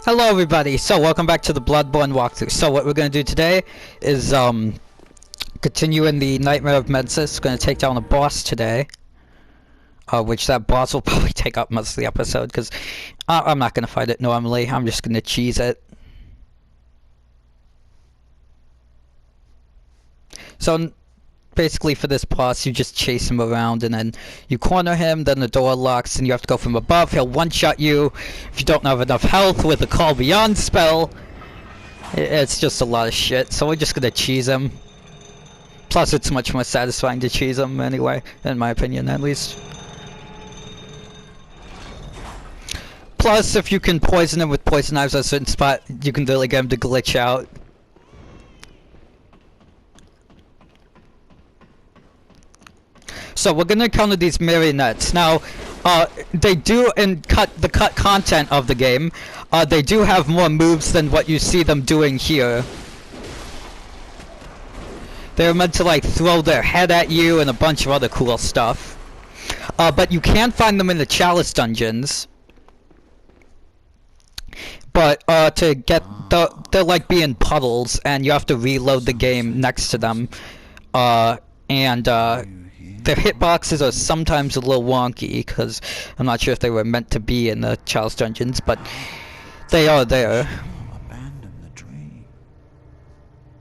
Hello everybody, so welcome back to the Bloodborne walkthrough. So what we're going to do today is continue in the Nightmare of Mensis. We're going to take down a boss today. Which that boss will probably take up most of the episode, because I'm not going to fight it normally. I'm just going to cheese it. So basically for this boss, you just chase him around and then you corner him, then the door locks and you have to go from above. He'll one-shot you if you don't have enough health with the Call Beyond spell. It's just a lot of shit, so we're just gonna cheese him. Plus it's much more satisfying to cheese him anyway, in my opinion at least. Plus if you can poison him with poison knives at a certain spot, you can really get him to glitch out. So we're gonna encounter these marionettes. Now, they do the cut content of the game. They do have more moves than what you see them doing here. They're meant to like throw their head at you and a bunch of other cool stuff. But you can find them in the Chalice dungeons. But to get they're like being puddles, and you have to reload the game next to them. Their hitboxes are sometimes a little wonky, because I'm not sure if they were meant to be in the Chalice dungeons, but they are there. Abandon the dream.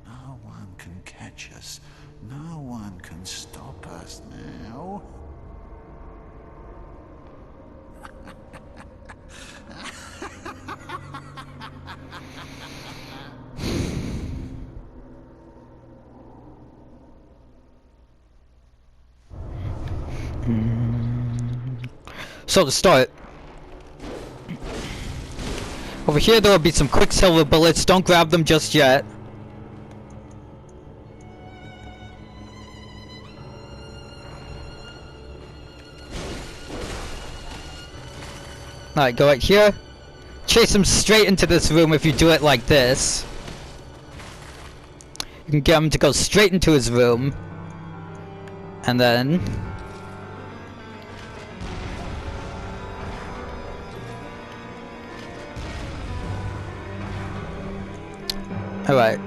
No one can catch us. No one can stop us now. So to start, over here there will be some quicksilver bullets. Don't grab them just yet. Alright, go right here. Chase him straight into this room if you do it like this. You can get him to go straight into his room. And then alright.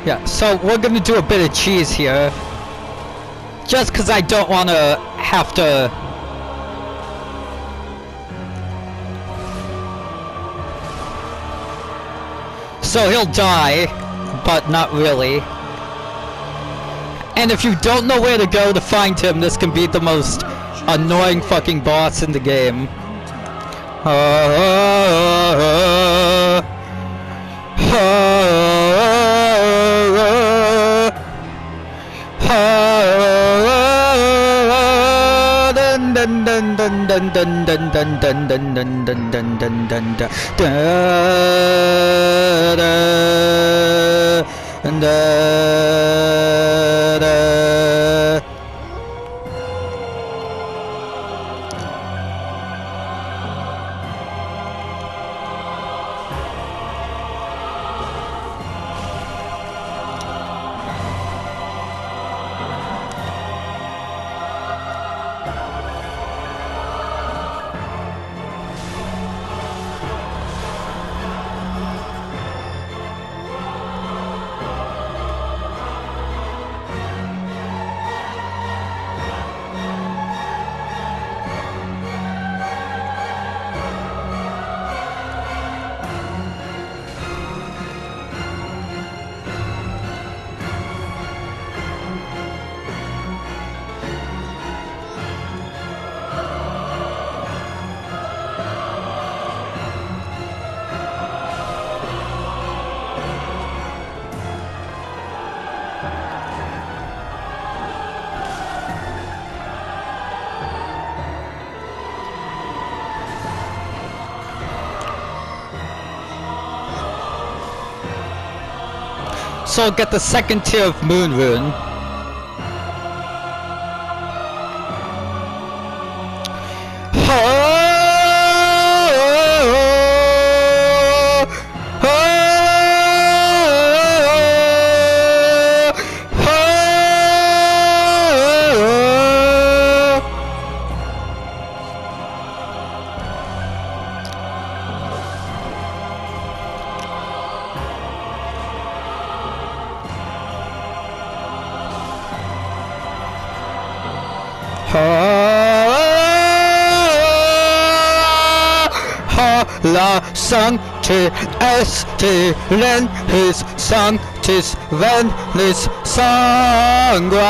Yeah, so we're gonna do a bit of cheese here. Just because I don't want to have to... So he'll die, but not really. And if you don't know where to go to find him, this can be the most annoying fucking boss in the game. So get the second tier of Moon Rune. La Sancti Esti Len His Sanctis Venis Sanguanu.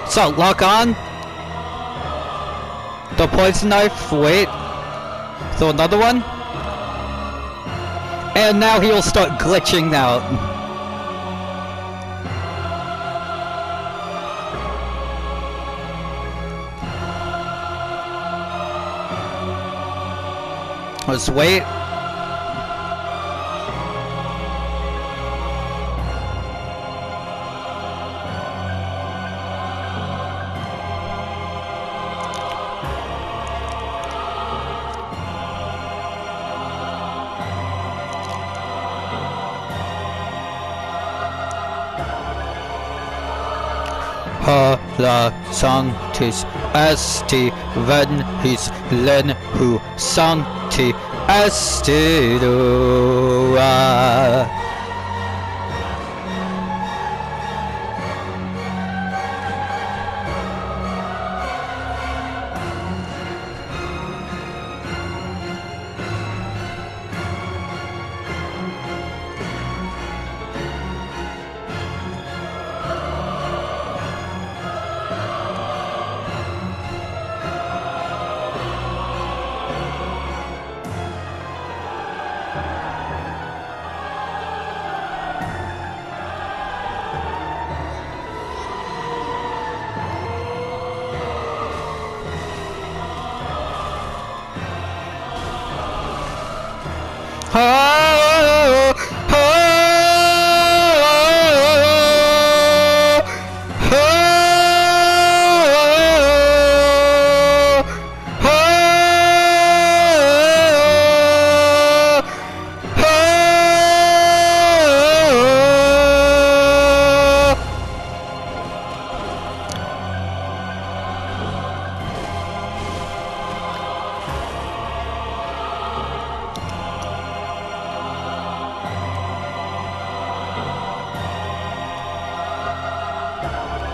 So, lock on. The poison knife, wait. So another one. And now he'll start glitching out. Let's wait. La Sanctis Esti Venis Len Hu Sancti Esti Dua.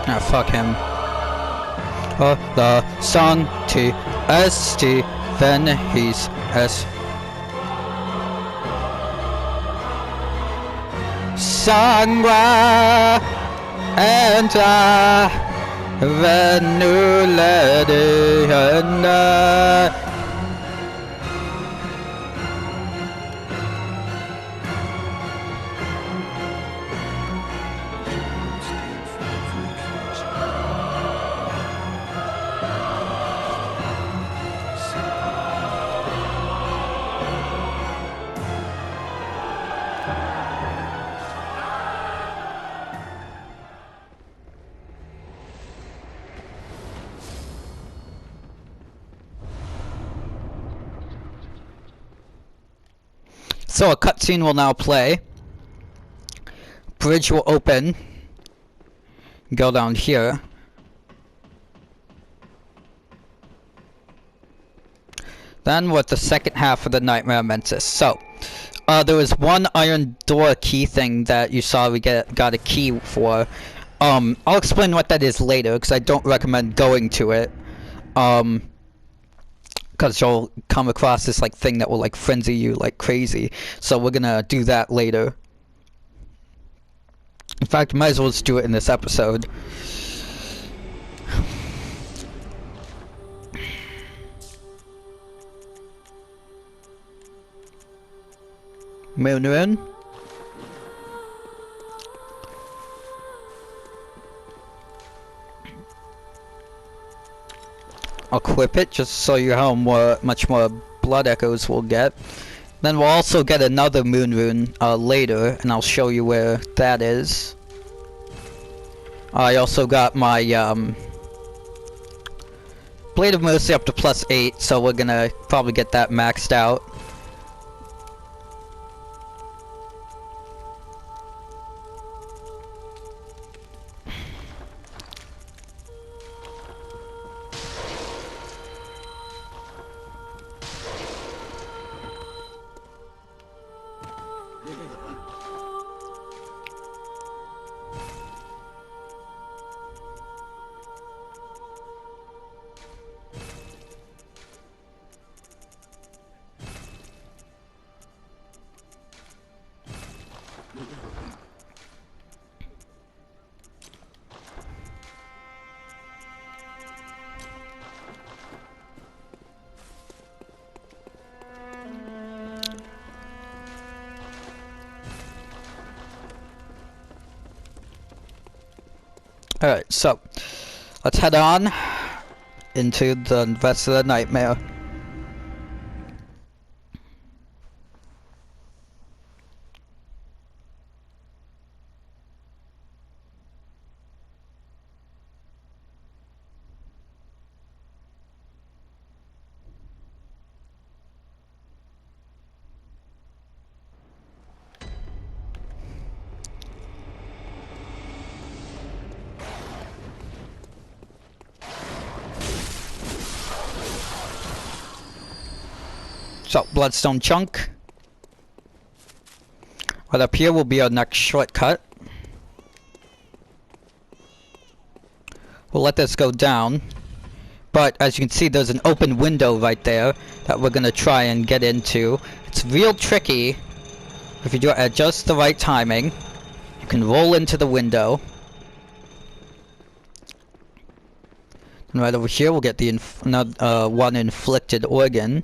Ah, fuck him. La Sancti Esti Venis Es Sangua Enta Venuledi and so a cutscene will now play. Bridge will open. Go down here. Then with the second half of the Nightmare Mentis. So, there was one iron door key thing that you saw we got a key for. I'll explain what that is later, because I don't recommend going to it. Because you'll come across this like thing that will like frenzy you like crazy. So we're gonna do that later. In fact, might as well just do it in this episode. Moon. Equip it just so you how much more blood echoes we'll get. Then we'll also get another moon rune later, and I'll show you where that is. I also got my Blade of Mercy up to +8, so we're gonna probably get that maxed out. Alright, so let's head on into the rest of the nightmare. So, Bloodstone Chunk. Right up here will be our next shortcut. We'll let this go down. But, as you can see, there's an open window right there that we're gonna try and get into. It's real tricky. If you do it at just the right timing, you can roll into the window. And right over here, we'll get the one inflicted organ.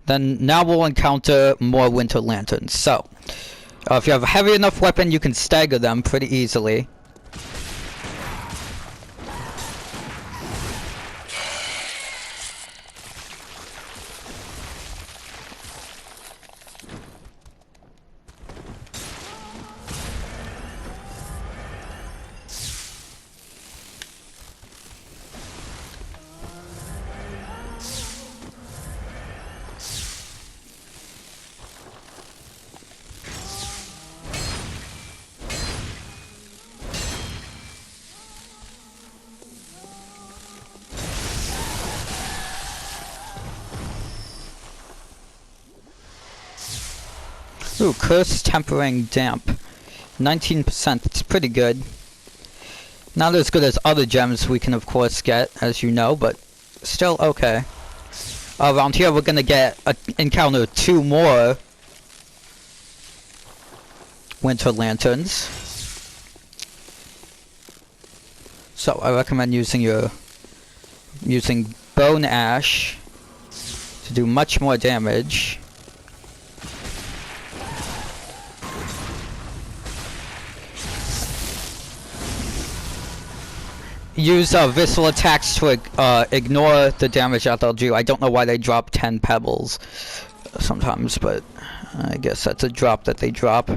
Then now we'll encounter more winter lanterns. So, if you have a heavy enough weapon, you can stagger them pretty easily. Ooh, Curse Tempering Damp. 19%, it's pretty good. Not as good as other gems we can of course get, as you know, but still okay. Around here we're gonna encounter 2 more winter lanterns. So I recommend using Bone Ash to do much more damage. Use visceral attacks to ignore the damage that they'll do. I don't know why they drop 10 pebbles sometimes, but I guess that's a drop that they drop.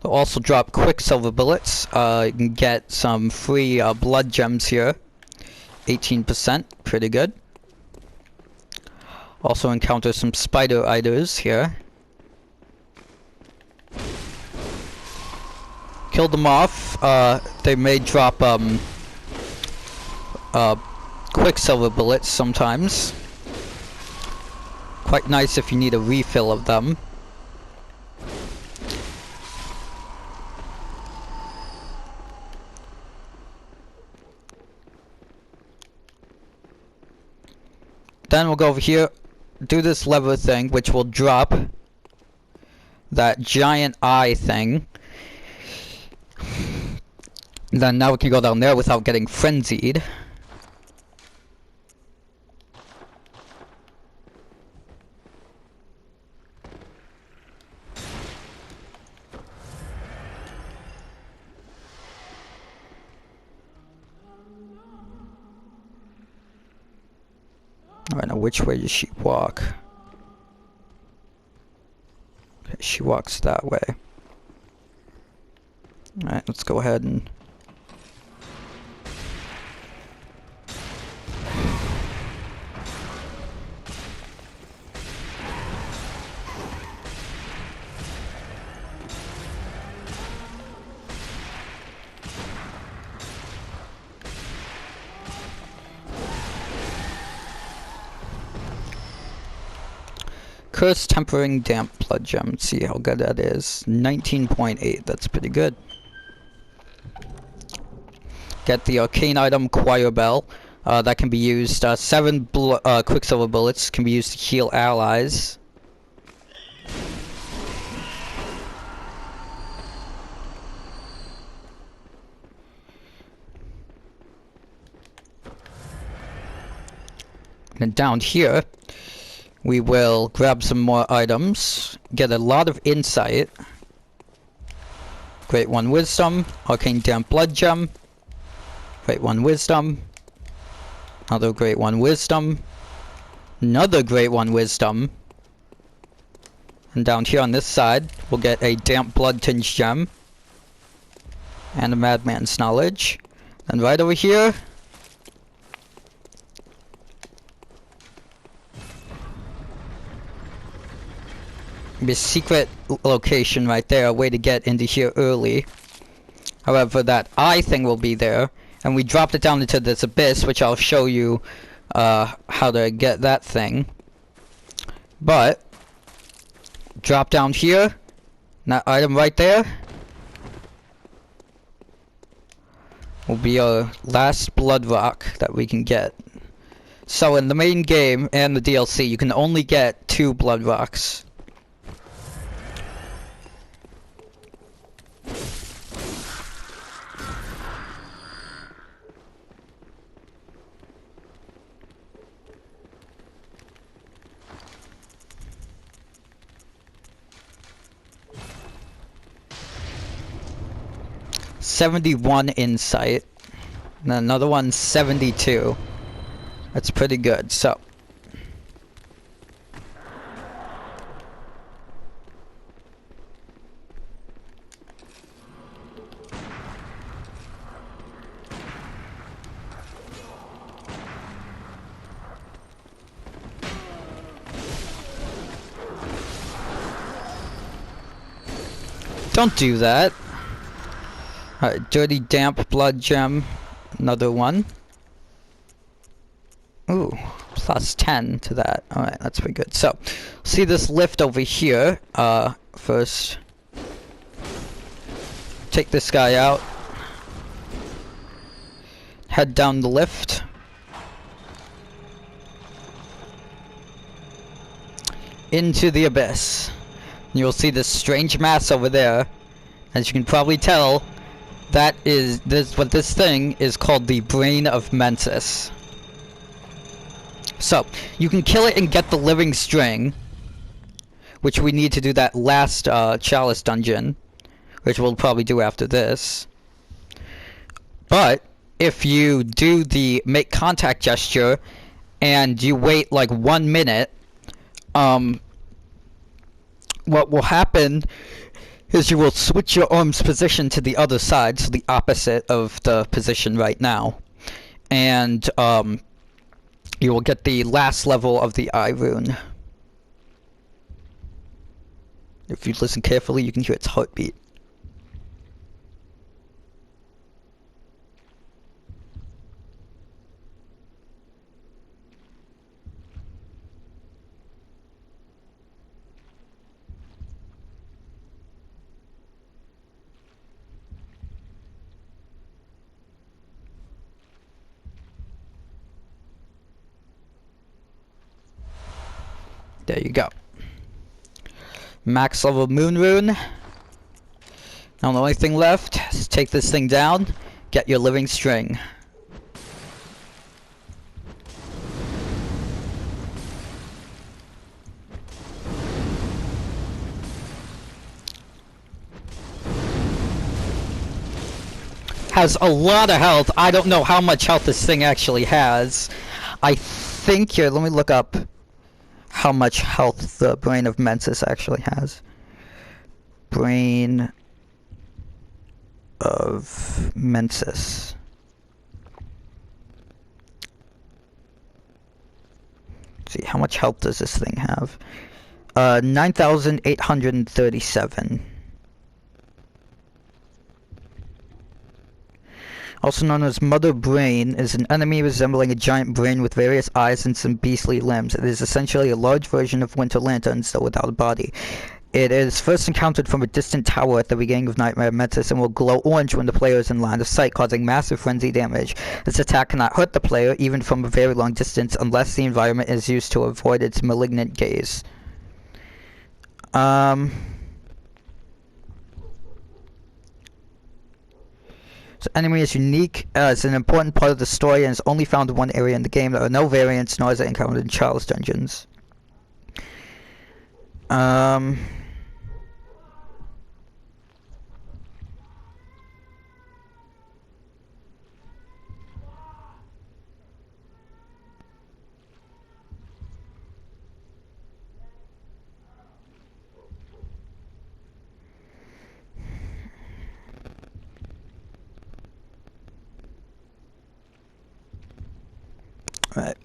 They'll also drop Quicksilver bullets. You can get some free blood gems here. 18%, pretty good. Also encounter some spider eaters here. Kill them off. They may drop Quicksilver bullets sometimes. Quite nice if you need a refill of them. Then we'll go over here, do this lever thing, which will drop that giant eye thing. Then now we can go down there without getting frenzied. Alright, now which way does she walk? Okay, she walks that way. Alright, let's go ahead and... Curse Tempering Damp Blood Gem. Let's see how good that is. 19.8. That's pretty good. Get the arcane item Choir Bell. That can be used. 7 Quicksilver bullets can be used to heal allies. And down here, we will grab some more items, get a lot of insight, Great One Wisdom, Arcane Damp Blood Gem, Great One Wisdom, another Great One Wisdom, another Great One Wisdom, and down here on this side, we'll get a Damp Blood Tinged Gem, and a Madman's Knowledge, and right over here, the secret location right there, a way to get into here early. However, that eye thing will be there, and we dropped it down into this abyss, which I'll show you how to get that thing. But drop down here, that item right there will be our last blood rock that we can get. So in the main game and the DLC, you can only get 2 blood rocks. $71 insight, and another one 72. That's pretty good. So don't do that. Alright, Dirty Damp Blood Gem, another one. Ooh, plus 10 to that. Alright, that's pretty good. So, see this lift over here. First, take this guy out. Head down the lift. Into the abyss. You'll see this strange mass over there. As you can probably tell, that is what this thing is called, the Brain of Mensis. So, you can kill it and get the living string, which we need to do that last Chalice dungeon, which we'll probably do after this. But if you do the make contact gesture and you wait like 1 minute, what will happen is you will switch your arm's position to the other side, so the opposite of the position right now. And you will get the last level of the eye rune. If you listen carefully, you can hear its heartbeat. There you go. Max level moon rune. Now the only thing left is take this thing down, Get your living string. Has a lot of health. I don't know how much health this thing actually has. I think here, let me look up how much health the Brain of Mensis actually has. Brain of Mensis. Let's see, how much health does this thing have? 9,837. Also known as Mother Brain, is an enemy resembling a giant brain with various eyes and some beastly limbs. It is essentially a large version of Winter Lantern, still without a body. It is first encountered from a distant tower at the beginning of Nightmare Mensis and will glow orange when the player is in line of sight, causing massive frenzy damage. This attack cannot hurt the player, even from a very long distance, unless the environment is used to avoid its malignant gaze. So enemy is unique as an important part of the story and is only found in one area in the game. There are no variants, nor is it encountered in Chalice dungeons. Right.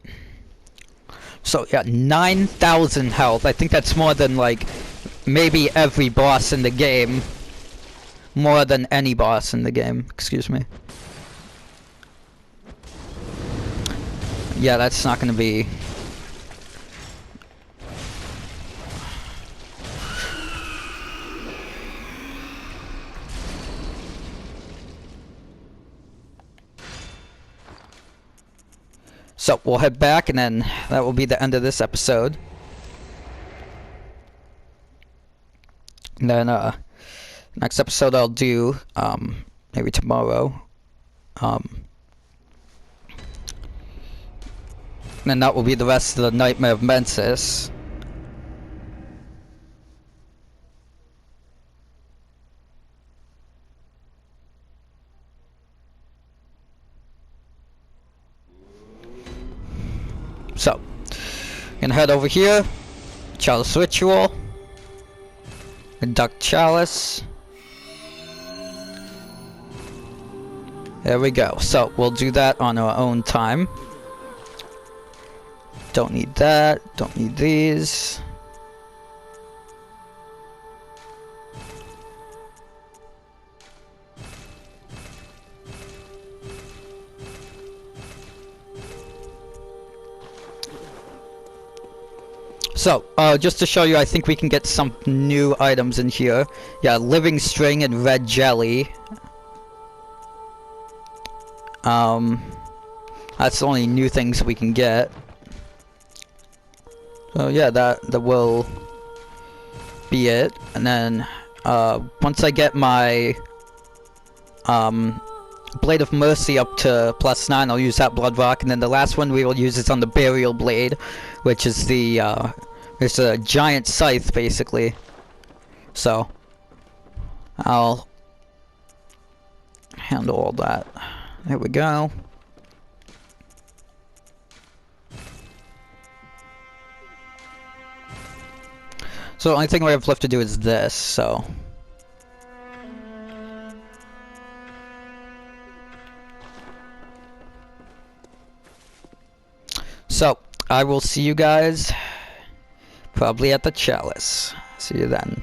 So yeah, 9,000 health. I think that's more than like maybe every boss in the game. More than any boss in the game, excuse me. Yeah, that's not gonna be... So, we'll head back, and then that will be the end of this episode. And then, next episode I'll do, maybe tomorrow. And then that will be the rest of the Nightmare of Mensis. So, gonna head over here, Chalice Ritual, conduct Chalice. There we go. So, we'll do that on our own time. Don't need that, don't need these. So, just to show you, I think we can get some new items in here. Yeah, living string and red jelly. That's the only new things we can get. So yeah, that will be it. And then, once I get my, Blade of Mercy up to +9, I'll use that Blood Rock, and then the last one we will use is on the Burial Blade, which is the, it's a giant scythe, basically. So, I'll handle all that. There we go. So the only thing we have left to do is this, so... So, I will see you guys probably at the Chalice. See you then.